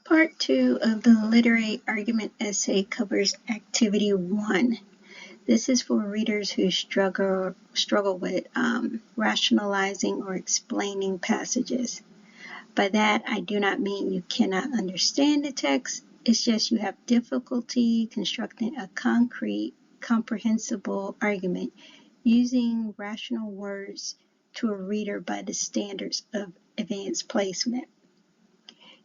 Part 2 of the literary argument essay covers Activity 1. This is for readers who struggle with rationalizing or explaining passages. By that, I do not mean you cannot understand the text. It's just you have difficulty constructing a concrete, comprehensible argument using rational words to a reader by the standards of advanced placement.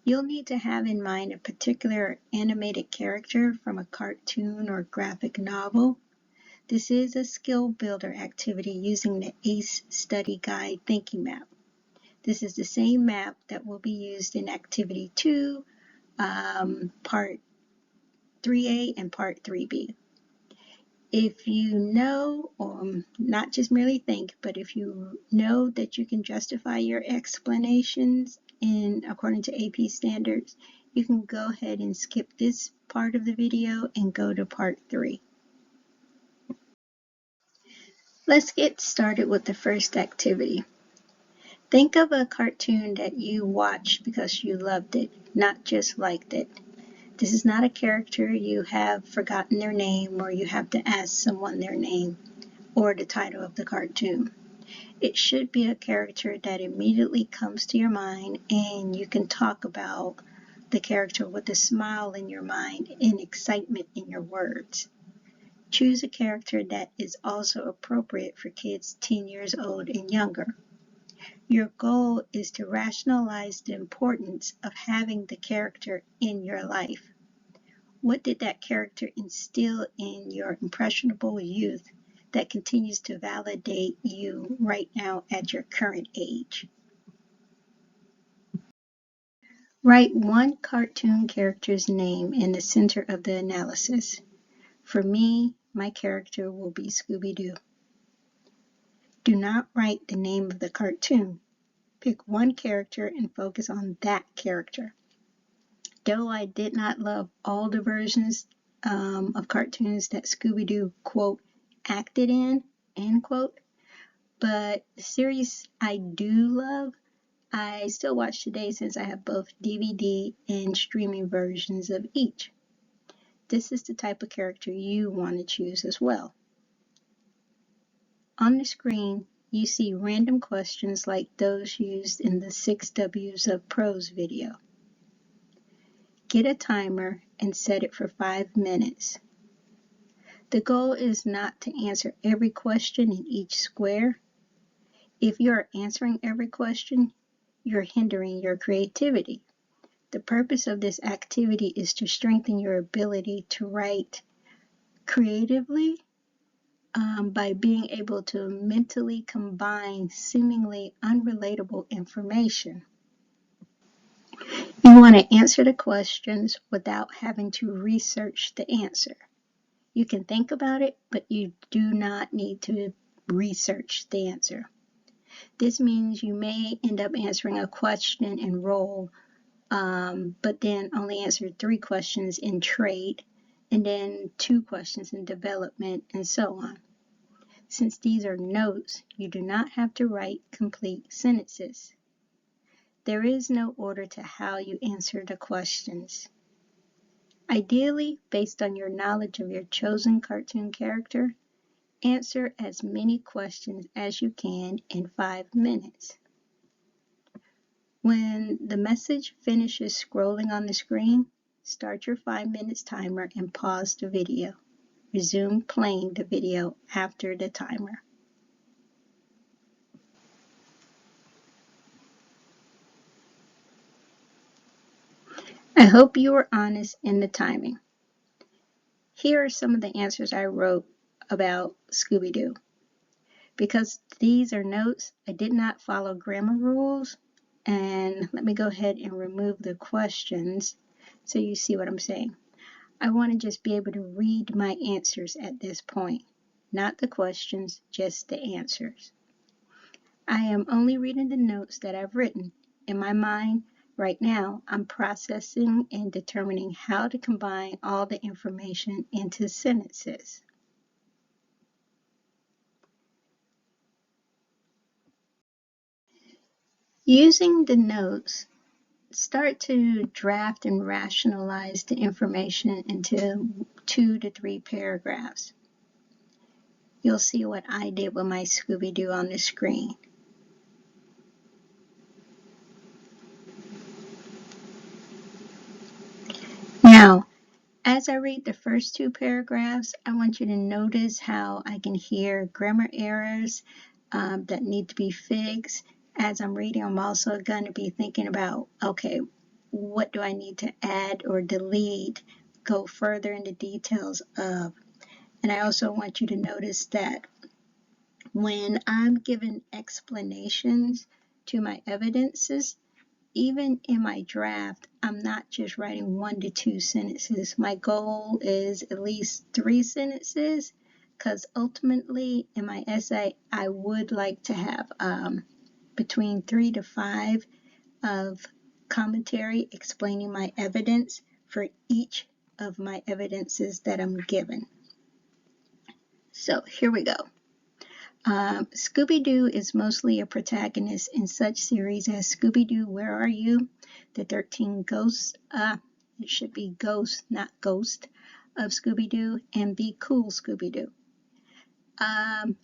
You'll need to have in mind a particular animated character from a cartoon or graphic novel. This is a skill builder activity using the ACE Study Guide thinking map. This is the same map that will be used in Activity 2, Part 3A and Part 3B. If you know, or not just merely think, but if you know that you can justify your explanations according to AP standards, you can go ahead and skip this part of the video and go to Part 3. Let's get started with the first activity. Think of a cartoon that you watched because you loved it, not just liked it. This is not a character you have forgotten their name or you have to ask someone their name or the title of the cartoon. It should be a character that immediately comes to your mind and you can talk about the character with a smile in your mind and excitement in your words. Choose a character that is also appropriate for kids 10 years old and younger. Your goal is to rationalize the importance of having the character in your life. What did that character instill in your impressionable youth that continues to validate you right now at your current age? Write one cartoon character's name in the center of the analysis. For me, my character will be Scooby-Doo. Do not write the name of the cartoon. Pick one character and focus on that character. Though I did not love all the versions of cartoons that Scooby-Doo, quote, acted in, end quote, but the series I do love, I still watch today since I have both DVD and streaming versions of each. This is the type of character you want to choose as well. On the screen, you see random questions like those used in the 6 W's of Prose video. Get a timer and set it for 5 minutes. The goal is not to answer every question in each square. If you are answering every question, you're hindering your creativity. The purpose of this activity is to strengthen your ability to write creatively by being able to mentally combine seemingly unrelatable information. You want to answer the questions without having to research the answer. You can think about it, but you do not need to research the answer. This means you may end up answering a question in role, but then only answer 3 questions in trait, and then 2 questions in development, and so on. Since these are notes, you do not have to write complete sentences. There is no order to how you answer the questions. Ideally, based on your knowledge of your chosen cartoon character, answer as many questions as you can in 5 minutes. When the message finishes scrolling on the screen, start your 5 minutes timer and pause the video. Resume playing the video after the timer. I hope you were honest in the timing. Here are some of the answers I wrote about Scooby-Doo. Because these are notes, I did not follow grammar rules, and let me go ahead and remove the questions so you see what I'm saying. I want to just be able to read my answers at this point, not the questions, just the answers. I am only reading the notes that I've written. In my mind, right now, I'm processing and determining how to combine all the information into sentences. Using the notes, start to draft and rationalize the information into 2 to 3 paragraphs. You'll see what I did with my Scooby-Doo on the screen. Now, as I read the first 2 paragraphs, I want you to notice how I can hear grammar errors that need to be fixed. As I'm reading, I'm also going to be thinking about, okay, what do I need to add or delete, go further into details of. And I also want you to notice that when I'm giving explanations to my evidences, even in my draft, I'm not just writing 1 to 2 sentences. My goal is at least 3 sentences, because ultimately in my essay, I would like to have between 3 to 5 of commentary explaining my evidence for each of my evidences that I'm given. So here we go. Scooby-Doo is mostly a protagonist in such series as Scooby-Doo, Where Are You?, The 13 Ghosts, it should be Ghost, not Ghost, of Scooby-Doo, and Be Cool, Scooby-Doo.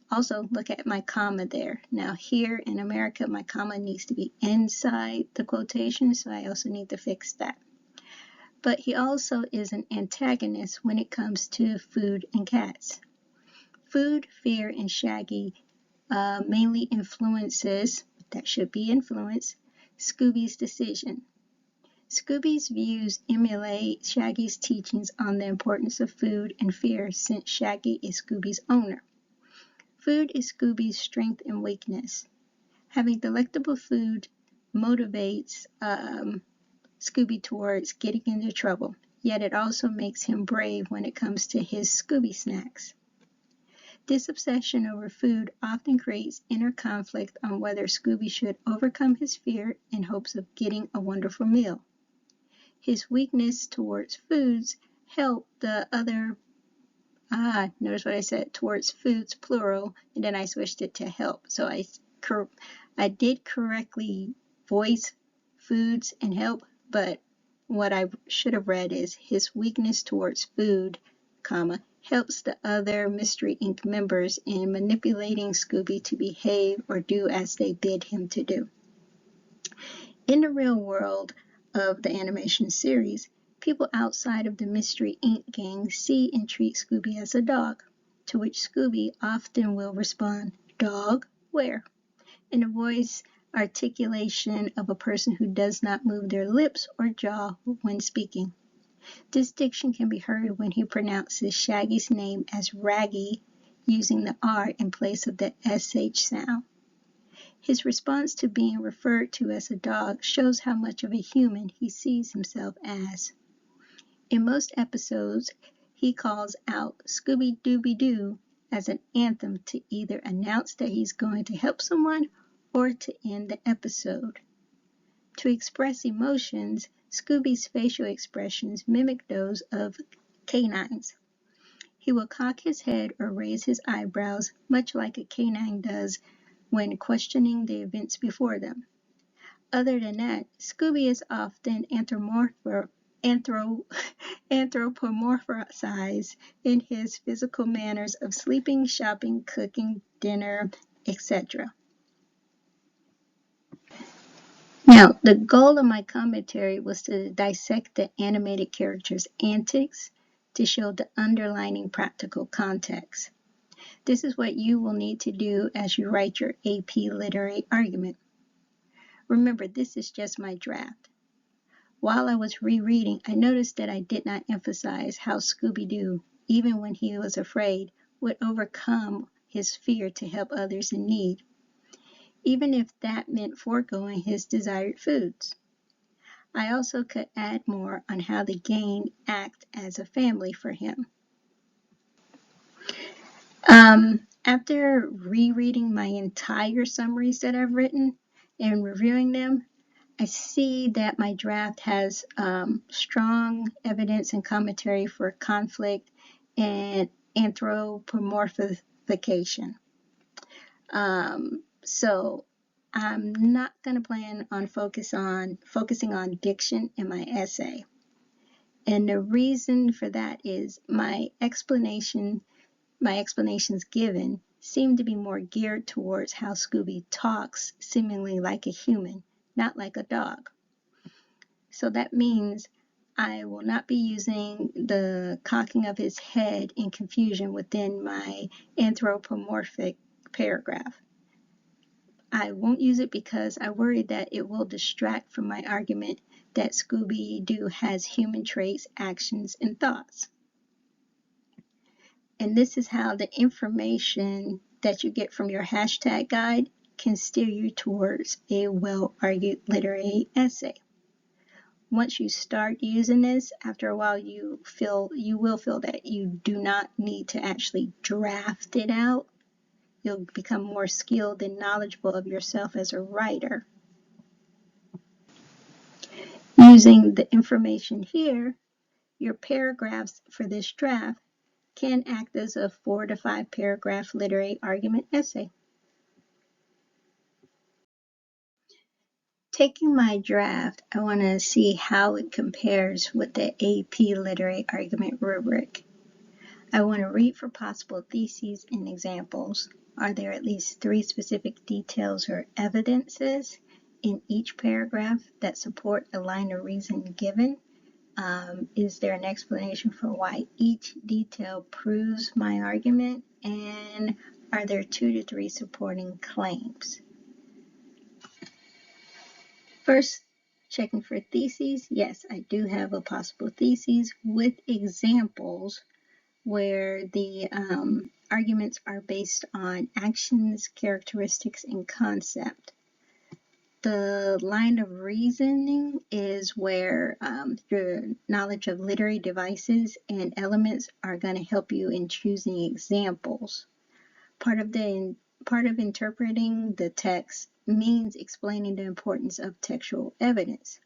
Also, look at my comma there. Now, here in America, my comma needs to be inside the quotation, so I also need to fix that. But he also is an antagonist when it comes to food and cats. Food, fear, and Shaggy mainly influences, that should be influence, Scooby's decision. Scooby's views emulate Shaggy's teachings on the importance of food and fear, since Shaggy is Scooby's owner. Food is Scooby's strength and weakness. Having delectable food motivates Scooby towards getting into trouble, yet it also makes him brave when it comes to his Scooby snacks. This obsession over food often creates inner conflict on whether Scooby should overcome his fear in hopes of getting a wonderful meal. His weakness towards foods help the other, notice what I said, towards foods, plural, and then I switched it to help. So I did correctly voice foods and help, but what I should have read is his weakness towards food, comma, helps the other Mystery Inc. members in manipulating Scooby to behave or do as they bid him to do. In the real world of the animation series, people outside of the Mystery Inc. gang see and treat Scooby as a dog, to which Scooby often will respond, "Dog, where?" in a voice articulation of a person who does not move their lips or jaw when speaking. This diction can be heard when he pronounces Shaggy's name as Raggy, using the R in place of the SH sound. His response to being referred to as a dog shows how much of a human he sees himself as. In most episodes, he calls out Scooby-Dooby-Doo as an anthem to either announce that he's going to help someone or to end the episode. To express emotions, Scooby's facial expressions mimic those of canines. He will cock his head or raise his eyebrows, much like a canine does when questioning the events before them. Other than that, Scooby is often anthropomorphized in his physical manners of sleeping, shopping, cooking, dinner, etc. Now, the goal of my commentary was to dissect the animated characters' antics to show the underlying practical context. This is what you will need to do as you write your AP literary argument. Remember, this is just my draft. While I was rereading, I noticed that I did not emphasize how Scooby-Doo, even when he was afraid, would overcome his fear to help others in need, even if that meant foregoing his desired foods. I also could add more on how the gang act as a family for him. After rereading my entire summaries that I've written and reviewing them, I see that my draft has strong evidence and commentary for conflict and anthropomorphification. So I'm not going to plan on focusing on diction in my essay. And the reason for that is my explanations given seem to be more geared towards how Scooby talks, seemingly like a human, not like a dog. So that means I will not be using the cocking of his head in confusion within my anthropomorphic paragraph. I won't use it because I worry that it will distract from my argument that Scooby-Doo has human traits, actions, and thoughts. And this is how the information that you get from your hashtag guide can steer you towards a well-argued literary essay. Once you start using this, after a while you will feel that you do not need to actually draft it out. You'll become more skilled and knowledgeable of yourself as a writer. Using the information here, your paragraphs for this draft can act as a 4 to 5 paragraph literary argument essay. Taking my draft, I want to see how it compares with the AP literary argument rubric. I want to read for possible theses and examples. Are there at least 3 specific details or evidences in each paragraph that support a line of reason given? Is there an explanation for why each detail proves my argument? And are there 2 to 3 supporting claims? First, checking for theses. Yes, I do have a possible thesis with examples where the arguments are based on actions, characteristics, and concept. The line of reasoning is where your knowledge of literary devices and elements are going to help you in choosing examples. Part of interpreting the text means explaining the importance of textual evidence.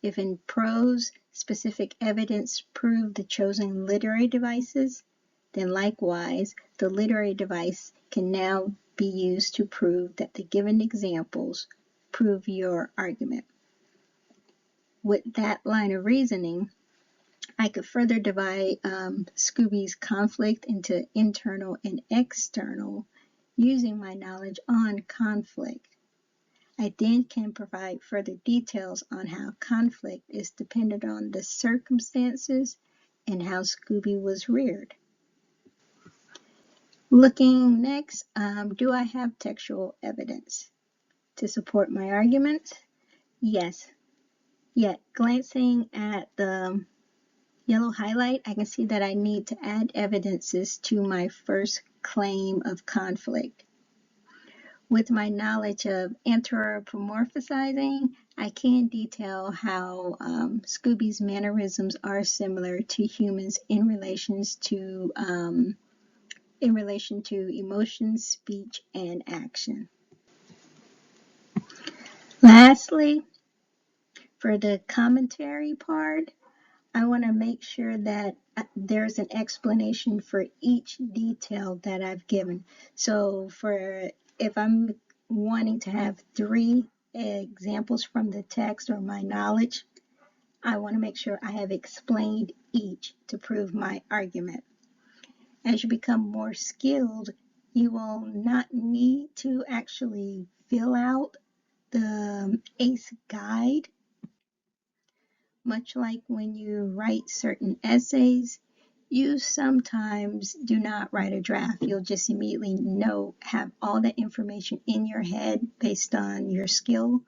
If in prose, specific evidence prove the chosen literary devices, then likewise, the literary device can now be used to prove that the given examples prove your argument. With that line of reasoning, I could further divide Scooby's conflict into internal and external using my knowledge on conflict. I then can provide further details on how conflict is dependent on the circumstances and how Scooby was reared. Looking next, do I have textual evidence to support my arguments? Yes. Yet, glancing at the yellow highlight, I can see that I need to add evidences to my first claim of conflict. With my knowledge of anthropomorphizing, I can detail how Scooby's mannerisms are similar to humans in relation to emotion, speech, and action. Lastly, for the commentary part, I want to make sure that there's an explanation for each detail that I've given. So if I'm wanting to have 3 examples from the text or my knowledge, I want to make sure I have explained each to prove my argument. As you become more skilled, you will not need to actually fill out the ACE guide. Much like when you write certain essays, you sometimes do not write a draft. You'll just immediately have all the information in your head based on your skill,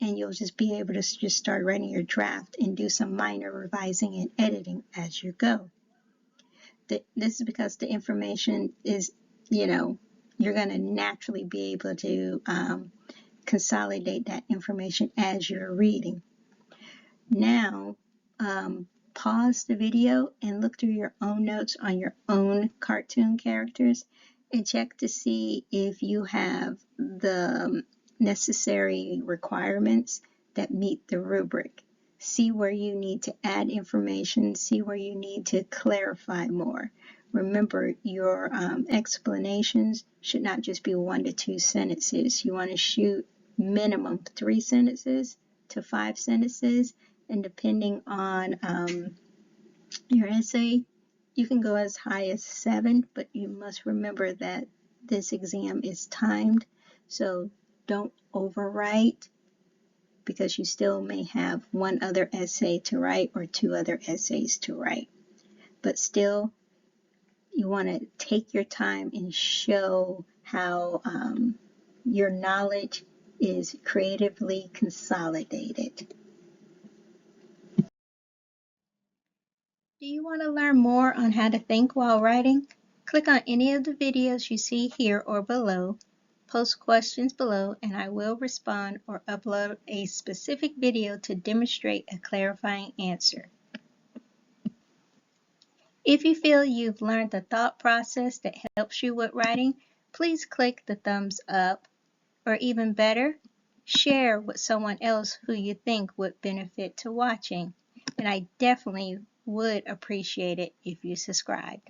and you'll just be able to just start writing your draft and do some minor revising and editing as you go. This is because the information is, you're going to naturally be able to consolidate that information as you're reading. Now, pause the video and look through your own notes on your own cartoon characters and check to see if you have the necessary requirements that meet the rubric. See where you need to add information, see where you need to clarify more. Remember, your explanations should not just be 1 to 2 sentences. You want to shoot minimum 3 sentences to 5 sentences, and depending on your essay, you can go as high as 7, but you must remember that this exam is timed, so don't overwrite because you still may have one other essay to write or 2 other essays to write. But still, you want to take your time and show how your knowledge is creatively consolidated. Do you want to learn more on how to think while writing? Click on any of the videos you see here or below, post questions below, and I will respond or upload a specific video to demonstrate a clarifying answer. If you feel you've learned the thought process that helps you with writing, please click the thumbs up, or even better, share with someone else who you think would benefit to watching. And I definitely would appreciate it if you subscribed.